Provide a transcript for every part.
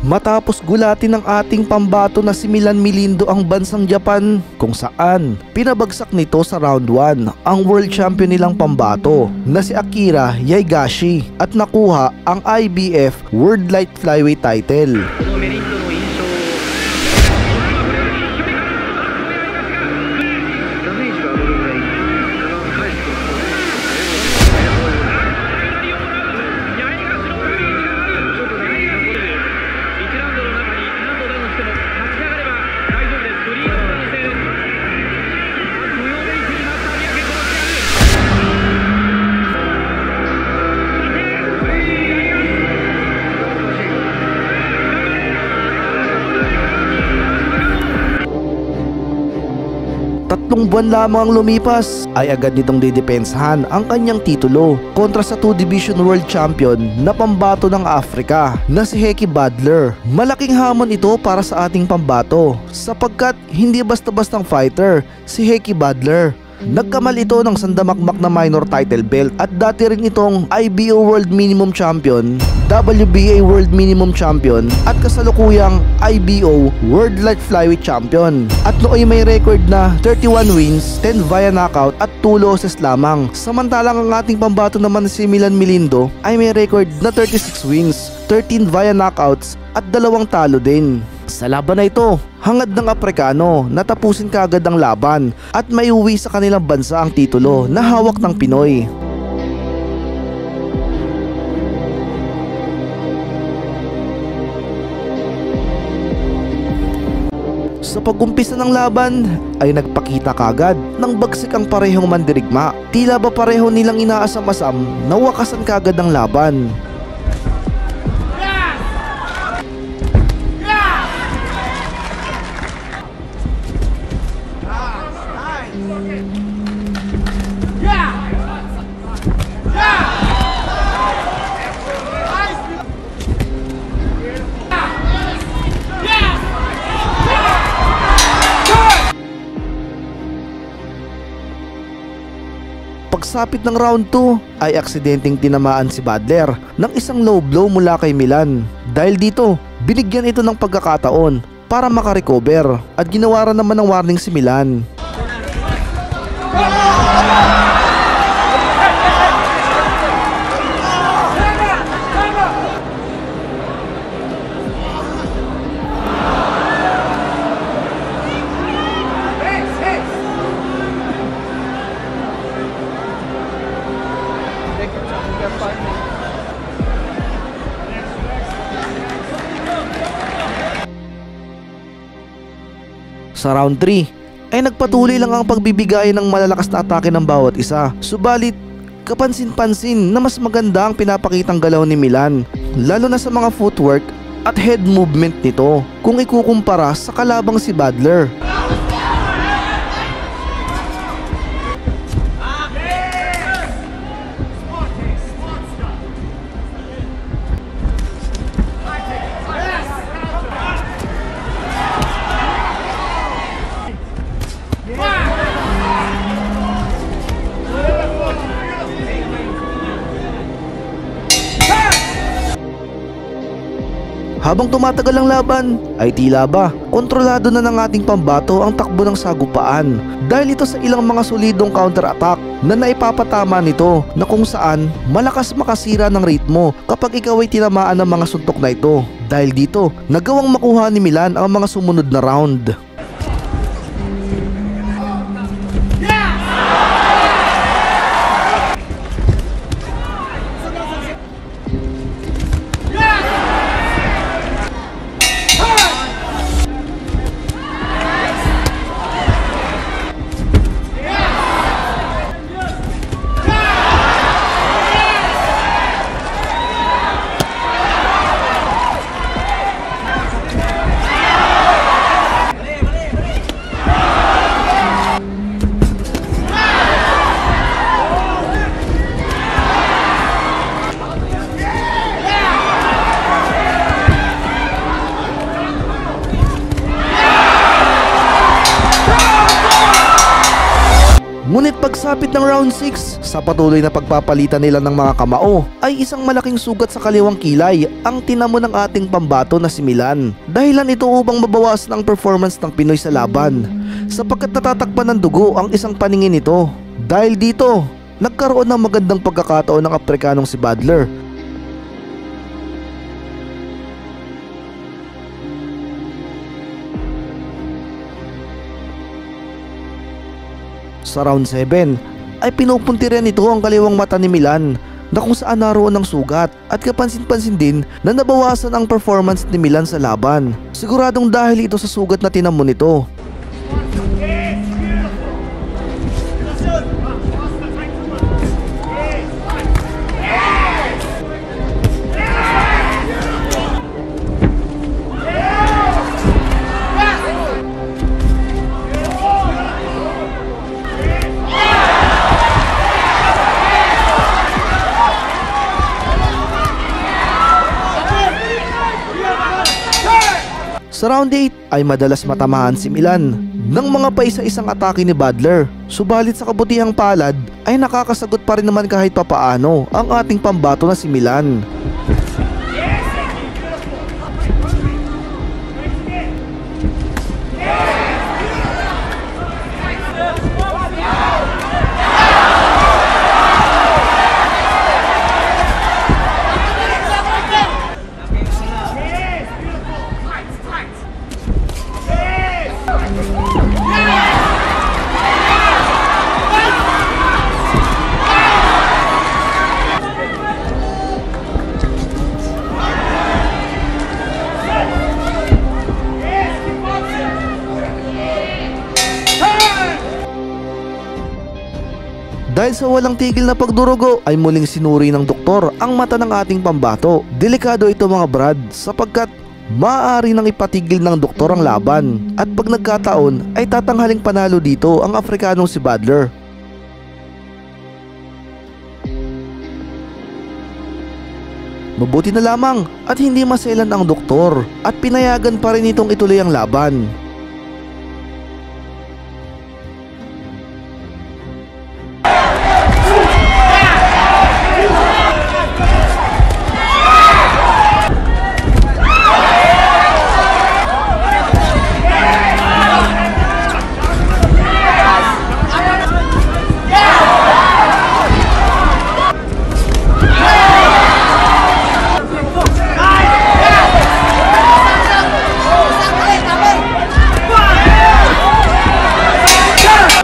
matapos gulatin ng ating pambato na si Milan Milindo ang bansang Japan, kung saan pinabagsak nito sa round 1 ang world champion nilang pambato na si Akira Yaigashi at nakuha ang IBF World Light Flyweight title. Tatlong buwan lamang ang lumipas ay agad nitong didepensahan ang kanyang titulo kontra sa 2-division world champion na pambato ng Africa na si Heki Badler. Malaking hamon ito para sa ating pambato sapagkat hindi basta-bastang fighter si Heki Badler. Nagkamal ito ng sandamakmak na minor title belt at dati rin itong IBO World Minimum Champion, WBA World Minimum Champion at kasalukuyang IBO World Light Flyweight Champion. At nooy may record na 31 wins, 10 via knockout at 2 losses lamang. Samantalang ang ating pambato naman si Milan Milindo ay may record na 36 wins, 13 via knockouts at 2 talo din. Sa laban na ito, hangad ng Aprikano na tapusin kaagad ang laban at maiuwi sa kanilang bansa ang titulo na hawak ng Pinoy. Sa pag-umpisa ng laban ay nagpakita kagad ng bagsik ang parehong mandirigma. Tila ba pareho nilang inaasam-asam na wakasan kagad ang laban. Pagsapit ng round 2 ay aksidenteng tinamaan si Badler ng isang low blow mula kay Milan. Dahil dito, binigyan ito ng pagkakataon para makarecover at ginawaran naman ng warning si Milan. Sa round 3 ay nagpatuloy lang ang pagbibigay ng malalakas na atake ng bawat isa. Subalit kapansin-pansin na mas maganda ang pinapakitang galaw ni Milan, lalo na sa mga footwork at head movement nito kung ikukumpara sa kalabang si Badler. Habang tumatagal ang laban, ay tila ba kontrolado na ng ating pambato ang takbo ng sagupaan dahil ito sa ilang mga solidong counter-attack na naipapatama nito na kung saan malakas makasira ng ritmo kapag ikaw ay tinamaan ng mga suntok na ito. Dahil dito, nagawang makuha ni Milan ang mga sumunod na round. Pagkalapit ng round 6, sa patuloy na pagpapalitan nila ng mga kamao, ay isang malaking sugat sa kaliwang kilay ang tinamo ng ating pambato na si Milan. Dahilan ito upang mabawasan ang performance ng Pinoy sa laban, sapagkat natatakpan ng dugo ang isang paningin nito. Dahil dito, nagkaroon ng magandang pagkakataon ng Afrikanong si Badler. Sa round 7 ay pinupunti rin ito ang kaliwang mata ni Milan na kung saan naroon ang sugat, at kapansin-pansin din na nabawasan ang performance ni Milan sa laban. Siguradong dahil ito sa sugat na tinamo nito. Sa round 8 ay madalas matamaan si Milan ng mga paisa-isang atake ni Badler. Subalit sa kabutihang palad ay nakakasagot pa rin naman kahit papaano ang ating pambato na si Milan. Dahil sa walang tigil na pagdurugo ay muling sinuri ng doktor ang mata ng ating pambato. Delikado ito mga brad, sapagkat maaari nang ipatigil ng doktor ang laban, at pag nagkataon ay tatanghaling panalo dito ang Afrikanong si Badler. Mabuti na lamang at hindi maselan ang doktor at pinayagan pa rin itong ituloy ang laban.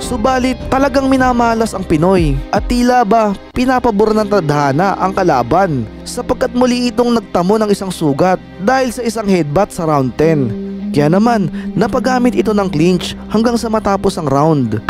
Subalit talagang minamalas ang Pinoy at tila ba pinapabor ng tadhana ang kalaban, sapagkat muli itong nagtamo ng isang sugat dahil sa isang headbutt sa round 10. Kaya naman napagamit ito ng clinch hanggang sa matapos ang round.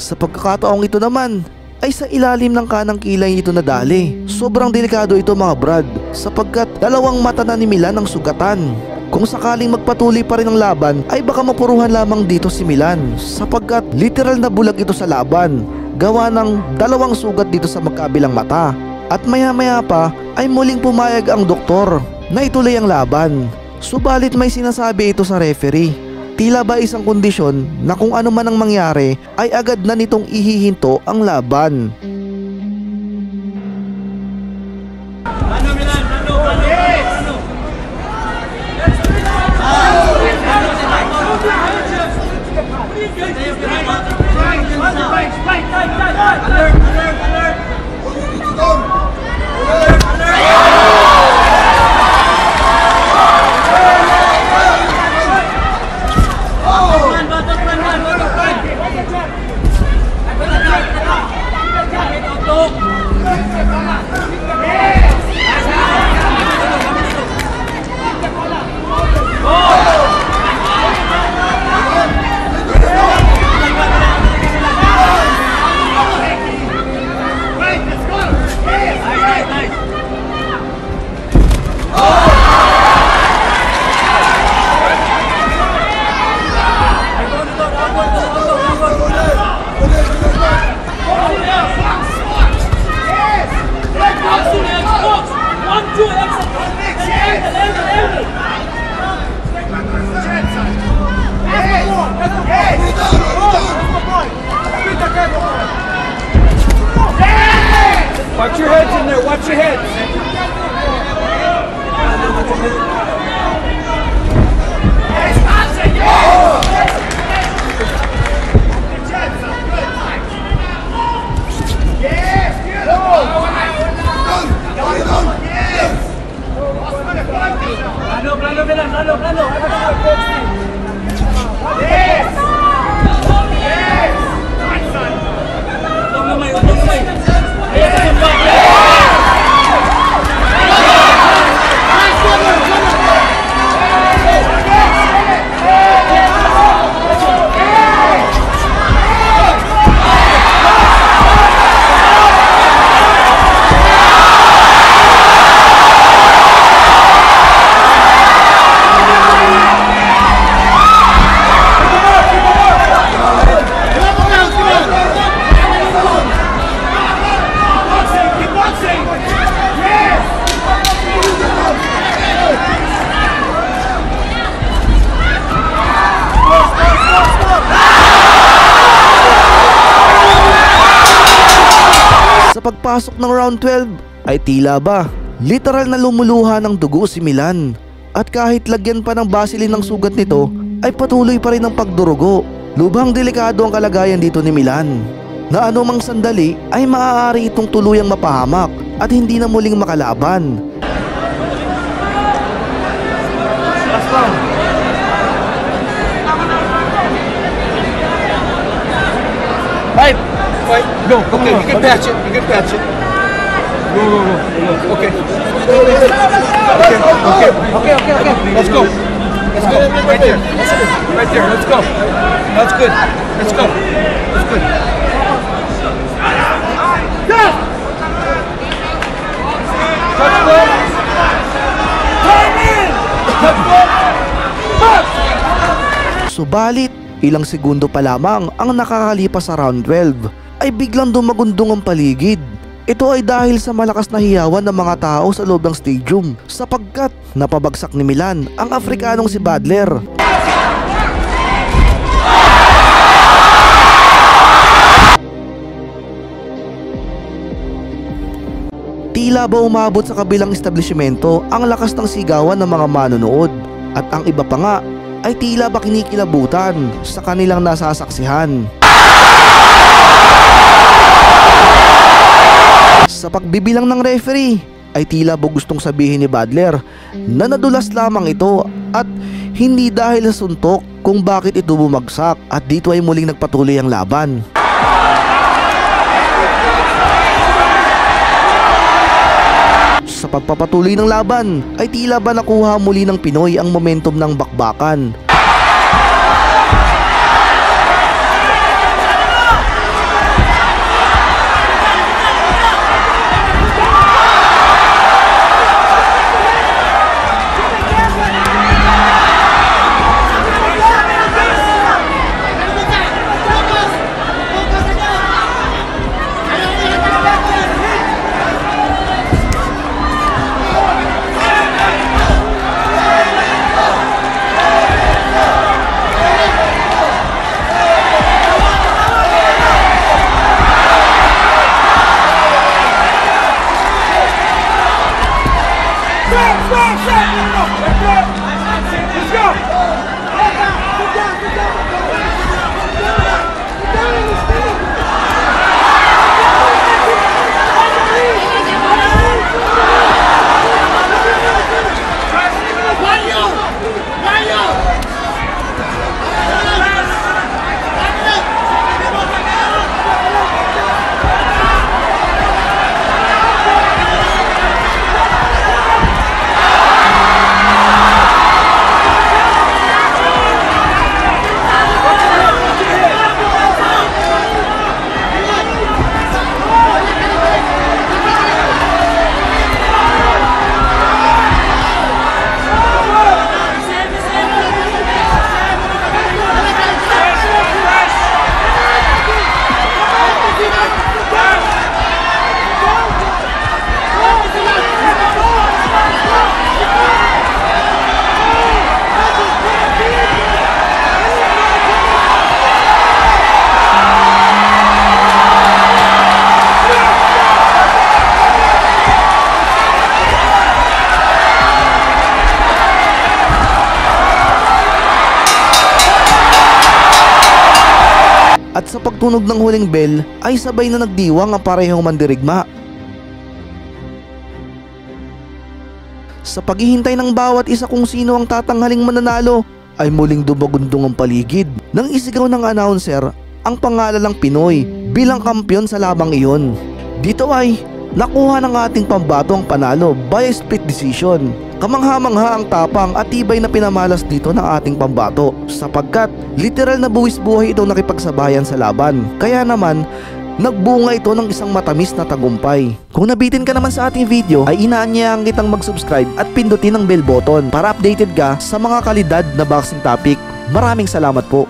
Sa pagkakataong ito naman ay sa ilalim ng kanang kilay ito nadali. Sobrang delikado ito mga brad, sapagkat dalawang mata na ni Milan ang sugatan. Kung sakaling magpatuloy pa rin ang laban ay baka mapuruhan lamang dito si Milan, sapagkat literal na bulag ito sa laban, gawa ng dalawang sugat dito sa magkabilang mata. At maya-maya pa ay muling pumayag ang doktor na ituloy ang laban. Subalit may sinasabi ito sa referee. Tila ba isang kondisyon na kung ano man ang mangyari ay agad na nitong ihihinto ang laban. your heads. Plano. Yes! Yes! Nice, son. Utong gamay. Ayan yung back. Sa pagpasok ng round 12 ay tila ba literal na lumuluha ng dugo si Milan, at kahit lagyan pa ng basilin ng sugat nito ay patuloy pa rin ang pagdurugo. Lubhang delikado ang kalagayan dito ni Milan, na anumang sandali ay maaari itong tuluyang mapahamak at hindi na muling makalaban. Fight! Go! Okay, you can patch it. Go. Okay. Let's go. Right there. Let's go. That's good. Let's go. That's good. Touch ball. Turn in. Touch ball. Touch. Subalit, ilang segundo pa lamang ang nakakalipas sa round 12 ay biglang dumagundong ang paligid. Ito ay dahil sa malakas na hiyawan ng mga tao sa loob ng stadium, sapagkat napabagsak ni Milan ang Afrikanong si Badler. Tila ba umabot sa kabilang establishmento ang lakas ng sigawan ng mga manonood, at ang iba pa nga ay tila ba kinikilabutan sa kanilang nasasaksihan. Sa pagbibilang ng referee ay tila ba gustong sabihin ni Badler na nadulas lamang ito at hindi dahil sa suntok kung bakit ito bumagsak, at dito ay muling nagpatuloy ang laban. Sa pagpapatuloy ng laban ay tila ba nakuha muli ng Pinoy ang momentum ng bakbakan. At sa pagtunog ng huling bell ay sabay na nagdiwang ang parehong mandirigma. Sa paghihintay ng bawat isa kung sino ang tatanghaling mananalo ay muling dumagundong ang paligid nang isigaw ng announcer ang pangalalang Pinoy bilang kampiyon sa labang iyon. Dito ay nakuha ng ating pambato ang panalo by split decision. Kamangha-mangha ang tapang at tibay na pinamalas dito ng ating pambato sapagkat literal na buwis buhay itong nakipagsabayan sa laban. Kaya naman nagbunga ito ng isang matamis na tagumpay. Kung nabitin ka naman sa ating video ay inaanyayahan kitang mag-subscribe at pindutin ang bell button para updated ka sa mga kalidad na boxing topic. Maraming salamat po.